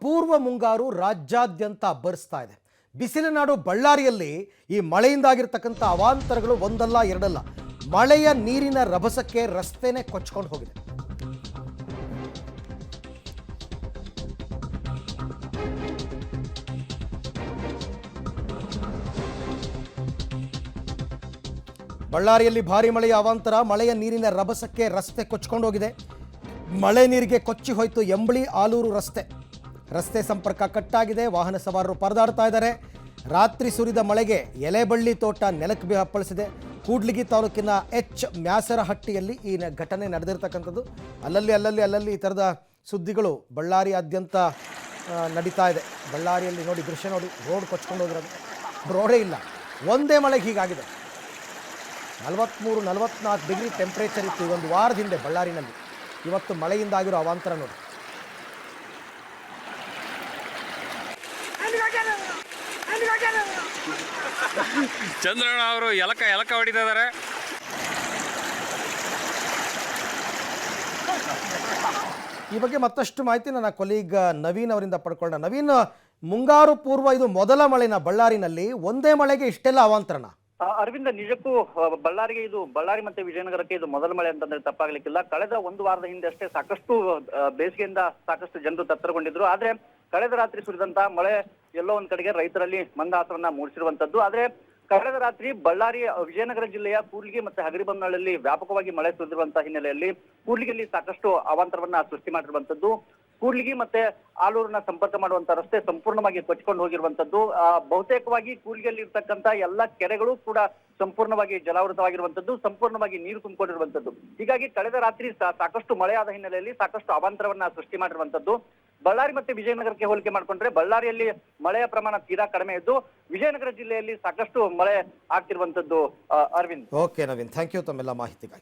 ಅಪೂರ್ವ ಮುಂಗಾರು ರಾಜ್ಯಾದ್ಯಂತ ಅಬ್ಬರಿಸ್ತಾ ಇದೆ. ಬಿಸಿಲ ನಾಡು ಬಳ್ಳಾರಿಯಲ್ಲಿ ಈ ಮಳೆಯಿಂದಾಗಿರ್ತಕ್ಕಂಥ ಅವಾಂತರಗಳು ಒಂದಲ್ಲ ಎರಡಲ್ಲ. ಮಳೆಯ ನೀರಿನ ರಭಸಕ್ಕೆ ರಸ್ತೆನೇ ಕೊಚ್ಕೊಂಡು ಹೋಗಿದೆ. ಬಳ್ಳಾರಿಯಲ್ಲಿ ಭಾರಿ ಮಳೆಯ ಅವಾಂತರ, ಮಳೆಯ ನೀರಿನ ರಭಸಕ್ಕೆ ರಸ್ತೆ ಕೊಚ್ಕೊಂಡು ಹೋಗಿದೆ. ಮಳೆ ನೀರಿಗೆ ಕೊಚ್ಚಿ ಹೋಯಿತು ಎಂಬಳಿ ಆಲೂರು ರಸ್ತೆ ಸಂಪರ್ಕ ಕಟ್ಟಾಗಿದೆ. ವಾಹನ ಸವಾರರು ಪರದಾಡ್ತಾ ಇದ್ದಾರೆ. ರಾತ್ರಿ ಸುರಿದ ಮಳೆಗೆ ಎಲೆಬಳ್ಳಿ ತೋಟ ನೆಲಕ್ಕೆ ಅಪ್ಪಳಿಸಿದೆ. ಕೂಡ್ಲಿಗಿ ತಾಲೂಕಿನ ಮ್ಯಾಸರಹಟ್ಟಿಯಲ್ಲಿ ಈ ಘಟನೆ ನಡೆದಿರ್ತಕ್ಕಂಥದ್ದು. ಅಲ್ಲಲ್ಲಿ ಈ ಥರದ ಸುದ್ದಿಗಳು ಬಳ್ಳಾರಿಯಾದ್ಯಂತ ನಡೀತಾ ಇದೆ. ಬಳ್ಳಾರಿಯಲ್ಲಿ ನೋಡಿ, ದೃಶ್ಯ ನೋಡಿ, ರೋಡ್ ಕೊಚ್ಕೊಂಡು ಹೋಗಿರೋದು, ರೋಡೇ ಇಲ್ಲ. ಒಂದೇ ಮಳೆಗೆ ಹೀಗಾಗಿದೆ. 43-44 ಡಿಗ್ರಿ ಟೆಂಪ್ರೇಚರ್ ಇತ್ತು ಒಂದು ವಾರದ ಹಿಂದೆ ಬಳ್ಳಾರಿನಲ್ಲಿ. ಇವತ್ತು ಮಳೆಯಿಂದಾಗಿರೋ ಅವಾಂತರ ನೋಡಿ. ಚಂದ್ರಣ್ಣ ಅವರು ಎಲಕ ಹೊಡಿತಿದ್ದಾರೆ. ಈ ಬಗ್ಗೆ ಮತ್ತಷ್ಟು ಮಾಹಿತಿ ನನ್ನ ಕೊಲೀಗ್ ನವೀನ್ ಅವರಿಂದ ಪಡ್ಕೊಳ್ಳೋಣ. ನವೀನ್, ಮುಂಗಾರು ಪೂರ್ವ ಇದು ಮೊದಲ ಮಳೆನ ಬಳ್ಳಾರಿನಲ್ಲಿ? ಒಂದೇ ಮಳೆಗೆ ಇಷ್ಟೆಲ್ಲ ಅವಾಂತರನ? ಅರವಿಂದ, ನಿಜಕ್ಕೂ ಬಳ್ಳಾರಿ ಮತ್ತೆ ವಿಜಯನಗರಕ್ಕೆ ಇದು ಮೊದಲ ಮಳೆ ಅಂತಂದ್ರೆ ತಪ್ಪಾಗ್ಲಿಕ್ಕಿಲ್ಲ. ಕಳೆದ ಒಂದು ವಾರದ ಹಿಂದೆ ಅಷ್ಟೇ ಸಾಕಷ್ಟು ಬೇಸಿಗೆಯಿಂದ ಸಾಕಷ್ಟು ಜನರು ತತ್ತರಗೊಂಡಿದ್ರು. ಆದ್ರೆ ಕಳೆದ ರಾತ್ರಿ ಸುರಿದಂತಹ ಮಳೆ ಎಲ್ಲೋ ಒಂದ್ ಕಡೆಗೆ ರೈತರಲ್ಲಿ ಮಂದಹಾಸವನ್ನ ಮೂಡಿಸಿರುವಂತದ್ದು. ಆದ್ರೆ ಕಳೆದ ರಾತ್ರಿ ಬಳ್ಳಾರಿ ವಿಜಯನಗರ ಜಿಲ್ಲೆಯ ಕೂಡ್ಲಿಗಿ ಮತ್ತೆ ಹಗರಿಬೊಮ್ಮನಹಳ್ಳಿಯಲ್ಲಿ ವ್ಯಾಪಕವಾಗಿ ಮಳೆ ಸುರಿದಿರುವಂತಹ ಹಿನ್ನೆಲೆಯಲ್ಲಿ ಕೂಡ್ಲಿಗಿಯಲ್ಲಿ ಸಾಕಷ್ಟು ಅವಾಂತರವನ್ನ ಸೃಷ್ಟಿ ಮಾಡಿರುವಂತದ್ದು. ಕೂಡ್ಲಿಗಿ ಮತ್ತೆ ಆಲೂರನ್ನ ಸಂಪರ್ಕ ಮಾಡುವಂತ ರಸ್ತೆ ಸಂಪೂರ್ಣವಾಗಿ ಕೊಚ್ಕೊಂಡು ಹೋಗಿರುವಂತದ್ದು. ಬಹುತೇಕವಾಗಿ ಕೂಡ್ಲಿಗಿಯಲ್ಲಿ ಇರ್ತಕ್ಕಂತ ಎಲ್ಲಾ ಕೆರೆಗಳು ಕೂಡ ಸಂಪೂರ್ಣವಾಗಿ ಜಲಾವೃತವಾಗಿರುವಂತದ್ದು, ಸಂಪೂರ್ಣವಾಗಿ ನೀರು ತುಂಬಿಕೊಂಡಿರುವಂತದ್ದು. ಹೀಗಾಗಿ ಕಳೆದ ರಾತ್ರಿ ಸಾಕಷ್ಟು ಮಳೆಯಾದ ಹಿನ್ನೆಲೆಯಲ್ಲಿ ಸಾಕಷ್ಟು ಅವಾಂತರವನ್ನ ಸೃಷ್ಟಿ ಮಾಡಿರುವಂತದ್ದು. ಬಳ್ಳಾರಿ ಮತ್ತೆ ವಿಜಯನಗರಕ್ಕೆ ಹೋಲಿಕೆ ಮಾಡಿಕೊಂಡ್ರೆ ಬಳ್ಳಾರಿಯಲ್ಲಿ ಮಳೆಯ ಪ್ರಮಾಣ ತೀರಾ ಕಡಿಮೆ ಇದ್ದು, ವಿಜಯನಗರ ಜಿಲ್ಲೆಯಲ್ಲಿ ಸಾಕಷ್ಟು ಮಳೆ ಆಗ್ತಿರುವಂತದ್ದು. Arvind. Okay Naveen, thank you ತಮ್ಮೆಲ್ಲ ಮಾಹಿತಿಗಾಗಿ.